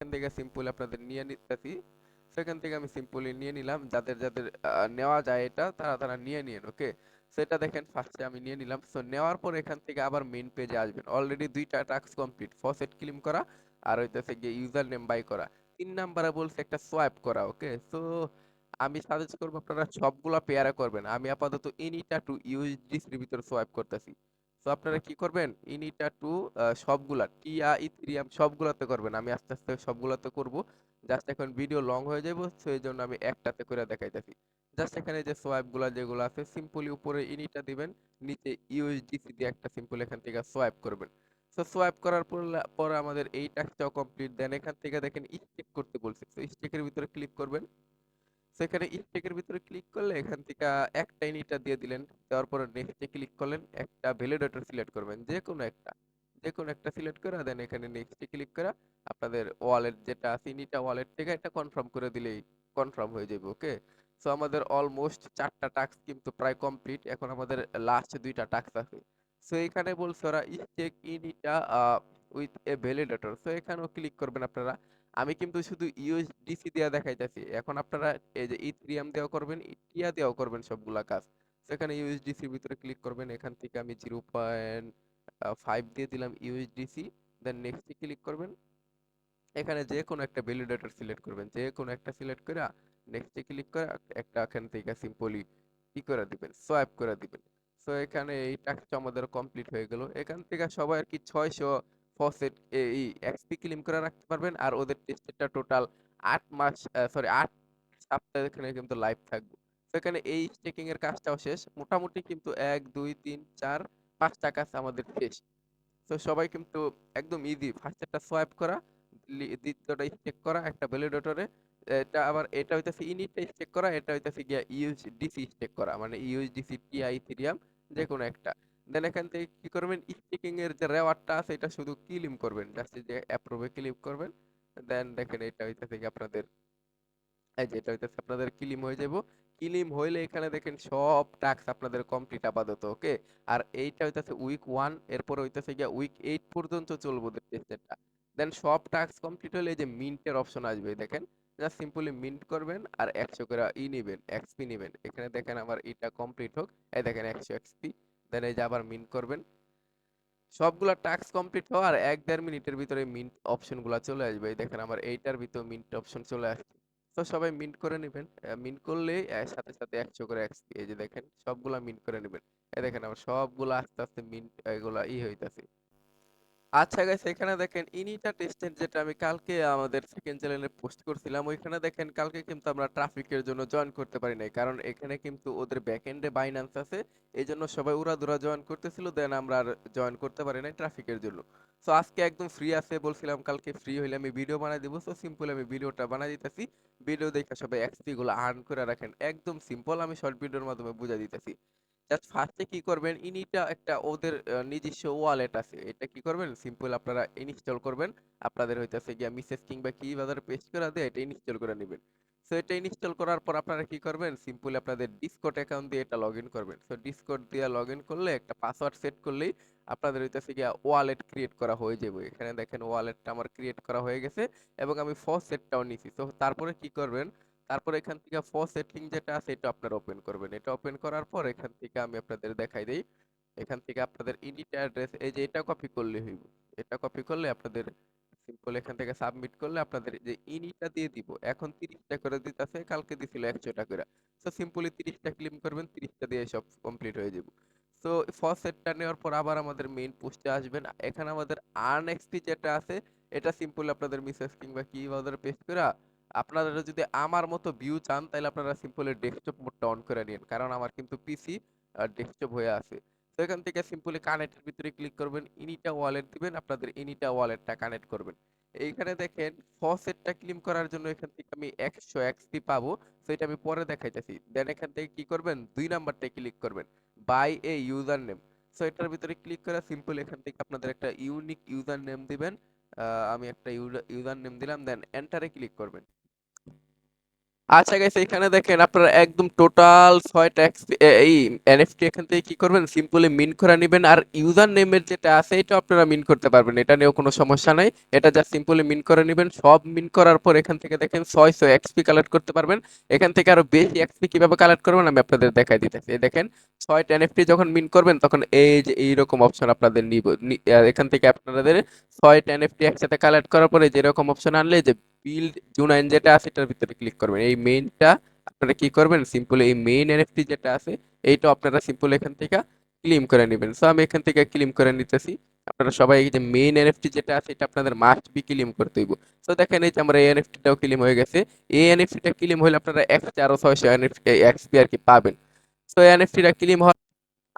এখান থেকে সিম্পলি আপনাদের নিয়ে নিতেছি। সেখান থেকে আমি সিম্পলি নিয়ে নিলাম, যাদের যাদের নেওয়া যায় এটা তারা তারা নিয়ে নিন। ওকে, সেটা দেখেন ফার্স্টে আমি নিয়ে নিলাম। সো নেওয়ার পর এখান থেকে আবার মেইন পেজে আসবেন। অলরেডি দুইটা টাস্ক কমপ্লিট, ফসেট ক্লেম করা আর হইতেছে গিয়ে ইউজার নেম বাই করা। 3 নাম্বারে বলছে একটা সোয়াইপ করা। ওকে, সো আমি সাজেস্ট করবো আপনারা সবগুলা পেয়ারে করবেন। আমি আপাতত ইনিটা টু ইউএসডিসির ভিতরে সোয়াইপ করতেছি। তো আপনারা কি করবেন, ইনিটা টু সবগুলা টিয়া ইথেরিয়াম সবগুলাতে করবেন। আমি আস্তে আস্তে সবগুলাতে করব। জাস্ট এখন ভিডিও লং হয়ে যাবো, তো এই জন্য আমি একটাতে করে দেখাইতেছি। জাস্ট এখানে যে সোয়াইপ গুলা যেগুলো আছে সিম্পলি উপরে ইনিটা দিবেন, নিচে ইউএসডিসি দিয়ে একটা সিম্পল এখান থেকে সোয়াইপ করবেন। তো সোয়াইপ করার পর আমাদের এই টাস্কটাও কমপ্লিট। দেন এখান থেকে দেখেন স্টেক করতে বলছে, তো স্টেকের ভিতরে ক্লিক করবেন। সেখানে স্টেকের ভিতরে ক্লিক করলে এখান থেকে একটা ইনিটা দিয়ে দিলেন। দেওয়ার পরে নেক্সটে ক্লিক করলেন, একটা ভ্যালিডেটর সিলেক্ট করবেন, যে কোনো একটা সিলেক্ট করে দেন এখানে নেক্সটে ক্লিক করে আপনাদের ওয়ালেট যেটা আছে ইনিটা ওয়ালেট থেকে এটা কনফার্ম করে দিলেই কনফার্ম হয়ে যাবে। ওকে, সো আমাদের অলমোস্ট 4টা টাস্ক কিন্তু প্রায় কমপ্লিট। এখন আমাদের লাস্ট 2টা টাস্ক আছে। সো এখানে বলছে ওরা স্টেক ইনিটা উইথ এ ভ্যালিডেটর, সো এখানেও ক্লিক করবেন আপনারা। আমি কিন্তু শুধু ইউএসডিসি দিয়ে দেখাইতেছি, এখন আপনারা এই যে ইথেরিয়াম দেওয়া করবেন, টিয়া দেওয়া করবেন সবগুলা কাজ। সেখানে ইউএসডিসির ভিতরে ক্লিক করবেন, এখান থেকে আমি 0.5 দিয়ে দিলাম ইউএসডিসি। দেন নেক্সটে ক্লিক করবেন, এখানে যে কোনো একটা ভ্যালিডেটর সিলেক্ট করবেন, যে কোনো একটা সিলেক্ট করে নেক্সটে ক্লিক করে একটা এখান থেকে সিম্পলি কি করে দিবেন, সোয়াইপ করে দিবেন। সো এখানে এই টাস্কটা আমাদের কমপ্লিট হয়ে গেল। এখান থেকে সবাই আর কি 600 ফসেট এই এক্সপি ক্লেম করে রাখতে পারবেন। আর ওদের টেস্টেরটা টোটাল 8 মাস, সরি 8 সপ্তাহ এখানে কিন্তু লাইভ থাকবে। তো এখানে এই স্টেকিং এর কাজটাও শেষ মোটামুটি, কিন্তু 1 2 3 4 5টা কাজ আমাদের শেষ। তো সবাই কিন্তু একদম ইজি, ফার্স্টেরটা সোয়াইপ করা, দ্বিতীয়টা স্টেক করা একটা ভ্যালিডেটরে, এটা আবার এটা হইতাছে ইনিটটা স্টেক করা, এটা হইতাছে গিয়া ইউএসডিসি স্টেক করা, মানে ইউএসডিসি টিআই ইথেরিয়াম যে কোনো একটা। দেন এখান থেকে কি করবেন, স্টেকিং এর যে রেওয়ার্ডটা আছে এটা শুধু ক্লেম করবেন, জাস্ট যে অ্যাপ্রুভে ক্লিক করবেন। দেন দেখেন এটা হইতাছে কি আপনাদের, এই যে এটা হইতাছে আপনাদের ক্লিম হয়ে যাবো। ক্লিম হইলে এখানে দেখেন সব টাস্ক আপনাদের কমপ্লিট আপাতত। ওকে, আর এইটা হইতাছে উইক 1, এরপর হইতাছে গিয়া উইক 8 পর্যন্ত চলবো টেস্টেরটা। দেন সব টাস্ক কমপ্লিট হলে এই যে মিন্টের অপশন আসবে দেখেন, জাস্ট সিম্পলি মিন্ট করবেন আর 100 করে নিবেন, এক্সপি নিবেন। এখানে দেখেন আমার এটা কমপ্লিট হোক, এই দেখেন 100 এক্সপি। দেন এই যে আবার মিন্ট করবেন। সবগুলা টাস্ক কমপ্লিট হওয়ার 1 দেড় মিনিটের ভিতরে মিন্ট অপশন গুলা চলে আসবে। এই দেখেন আমার এইটার ভিতর মিন্ট অপশন চলে আসছে। তো সবাই মিন্ট করে নেবেন। মিন্ট করলে সাথে সাথে 100 করে এক্সপি, এই যে দেখেন সবগুলা মিন্ট করে নেবেন। এই দেখেন আমার সবগুলা আস্তে আস্তে মিন্ট এগুলা হইতাছে। আচ্ছা গাইস, এখানে দেখেন ইনিটা টেস্টের যেটা আমি কালকে আমাদের সেকেন্ড চ্যানেলে পোস্ট করছিলাম, ওইখানে দেখেন কালকে কিন্তু আমরা ট্রাফিকের জন্য জয়েন করতে পারি নাই, কারণ এখানে কিন্তু ওদের ব্যাকএন্ডে বাইন্যান্স আছে। এই জন্য সবাই উড়াধুরা জয়েন করতেছিল, দেন আমরা আর জয়েন করতে পারি নাই ট্রাফিকের জন্য। সো আজকে একদম ফ্রি আছে, বলছিলাম কালকে ফ্রি হইলে আমি ভিডিও বানাই দিব। সো সিম্পল আমি ভিডিওটা বানাই দিতেছি। ভিডিও দেখে সবাই এক্সপি গুলো আর্ন করে রাখেন, একদম সিম্পল আমি শর্ট ভিডিওর মাধ্যমে বুঝাই দিতেছি। জাস্ট ফার্স্টে কি করবেন, ইনিটা একটা ওদের নিজস্ব ওয়ালেট আছে, এটা কি করবেন সিম্পল আপনারা ইনস্টল করবেন। আপনাদের হইতাছে গিয়া মিসেস কিংবা কি বাজারে পেস্ট করে দিয়ে এটা ইনস্টল করে নেবেন। সো এটা ইনস্টল করার পর আপনারা কি করবেন, সিম্পলি আপনাদের ডিসকর্ড অ্যাকাউন্ট দিয়ে এটা লগ ইন করবেন। সো ডিসকর্ড দিয়ে লগ ইন করলে একটা পাসওয়ার্ড সেট করলেই আপনাদের হইতাছে গিয়া ওয়ালেট ক্রিয়েট করা হয়ে যাবে। এখানে দেখেন ওয়ালেটটা আমার ক্রিয়েট করা হয়ে গেছে এবং আমি ফসেটটাও নিছি। তো তারপরে কি করবেন, তারপর এখান থেকে ফর সেটিং যেটা আছে এটা আপনারা ওপেন করবেন। এটা ওপেন করার পর এখান থেকে আমি আপনাদের দেখাই দেই। এখান থেকে আপনাদের ইডিট অ্যাড্রেস, এই যে এটা কপি করলে হইব। এটা কপি করলে আপনাদের সিম্পল এখান থেকে সাবমিট করলে আপনাদের যে ইনিটা দিয়ে দিব। এখন 30টা করে দিতেছে, কালকে দিছিল 100টা করে। সো সিম্পলি 30টা ক্লেম করবেন, 30টা দিয়ে সব কমপ্লিট হয়ে যাবে। সো ফার্স্ট সেটটা নেওয়ার পর আবার আমাদের মেইন পোস্টে আসবেন। এখানে আমাদের আর্ন এক্সপি যেটা আছে এটা সিম্পল আপনাদের মিসেস কিংবা কি বাজারে পেস্ট করে আপনারা যদি আমার মতো ভিউ চান তাহলে আপনারা সিম্পলি ডেস্কটপ মোডটা অন করে নিন, কারণ আমার কিন্তু পিসি ডেস্কটপ হয়ে আছে। তো এখান থেকে সিম্পলি কানেক্টের ভিতরে ক্লিক করবেন, ইনিটা ওয়ালেট দিবেন, আপনাদের ইনিটা ওয়ালেটটা কানেক্ট করবেন। এইখানে দেখেন ফসেটটা ক্লেম করার জন্য এখান থেকে আমি 100 এক্সপি পাবো, সেটা আমি পরে দেখাইতেছি। দেন এখান থেকে কি করবেন, 2 নাম্বারটায় ক্লিক করবেন, by a user name. So এটার ভিতরে ক্লিক করে সিম্পল এখান থেকে আপনাদের একটা ইউনিক ইউজার নেম দিবেন। আমি একটা ইউজার নেম দিলাম, দেন এন্টারে ক্লিক করবেন। আচ্ছা গাইস, এখানে দেখেন আপনারা একদম টোটাল 6টা এই এনএফটি এখান থেকে কি করবেন, সিম্পলি মিন করে নেবেন। আর ইউজার নেমের যেটা আছে এটা আপনারা মিন করতে পারবেন, এটা নিয়েও কোনো সমস্যা নাই। এটা জাস্ট সিম্পলি মিন করে নেবেন। সব মিন করার পর এখান থেকে দেখেন 600 এক্সপি কালেক্ট করতে পারবেন। এখান থেকে আরো বেশি এক্সপি কিভাবে কালেক্ট করবেন আমি আপনাদের দেখাই দিতেছি। এই দেখেন 6টা এনএফটি যখন মিন করবেন তখন এই যে এইরকম অপশন আপনাদের নিব। এখান থেকে আপনাদের 6টা এনএফটি একসাথে কালেক্ট করার পরে যেরকম অপশন আনলে যে বিল্ড জুনাইন যেটা আছে এটার ভিতরে ক্লিক করবেন। এই মেইনটা আপনারা কি করবেন, সিম্পল এই মেইন এনএফটি যেটা আছে এইটা আপনারা সিম্পল এখান থেকে ক্লেম করে নেবেন। সো আমি এখান থেকে ক্লেম করে নিতেছি। আপনারা সবাই এই যে মেইন এনএফটি যেটা আছে এটা আপনাদের মাস্ট বি ক্লেম করতে হইব। সো দেখেন এই যে আমার এই এনএফটিটাও ক্লেম হয়ে গেছে। এই এনএফটিটা ক্লেম হলে আপনারা এক্সট্রা আরো 600 এনএফটি এক্সপি আর কি পাবেন। সো এনএফটিটা ক্লেম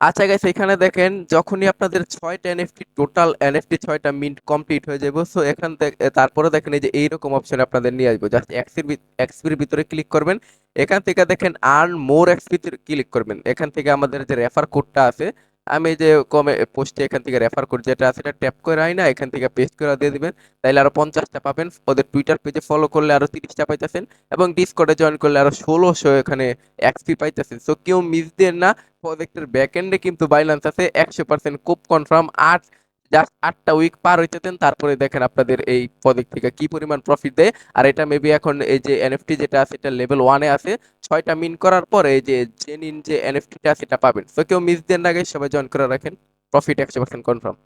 আচ্ছা গাইস, এখানে দেখেন যখনই আপনাদের 6টা এনএফটি টোটাল এনএফটি 6টা মিন্ট কমপ্লিট হয়ে যাবে, সো এখান থেকে তারপরে দেখেন এই যে এইরকম অপশন আপনাদের নিয়ে আসবে। জাস্ট এক্সপির ভিতরে ক্লিক করবেন। এখান থেকে দেখেন আর্ন মোর এক্সপি ক্লিক করবেন। এখান থেকে আমাদের যে রেফার কোডটা আছে, আমি এই যে কমে পোস্টে এখান থেকে রেফার কোড যেটা আছে এটা ট্যাপ করে আই না এখান থেকে পেস্ট করে দিয়ে দিবেন। তাইলে আরো 50টা পাবেন। ওদের টুইটার পেজে ফলো করলে আরো 30টা পাইতেছেন এবং ডিসকর্ডে জয়েন করলে আরো 1600 এখানে এক্সপি পাইতেছেন। সো কেউ মিস দেন না। প্রজেক্টের ব্যাকএন্ডে কিন্তু বাইন্যান্স আছে 100% খুব কনফার্ম। জাস্ট 8টা উইক পার হইতেছেন তারপরে দেখেন আপনাদের এই প্রজেক্ট থেকে কি পরিমাণ প্রফিট দেয়। আর এটা মেবি এখন এই যে এনএফটি যেটা আছে এটা লেভেল 1-এ আছে। 6টা মিন করার পরে এই যে জেনিন যে এনএফটিটা আছে এটা পাবেন। তো কেউ মিস দেন না guys, সবাই জয়েন করে রাখেন। Profit 100% confirm.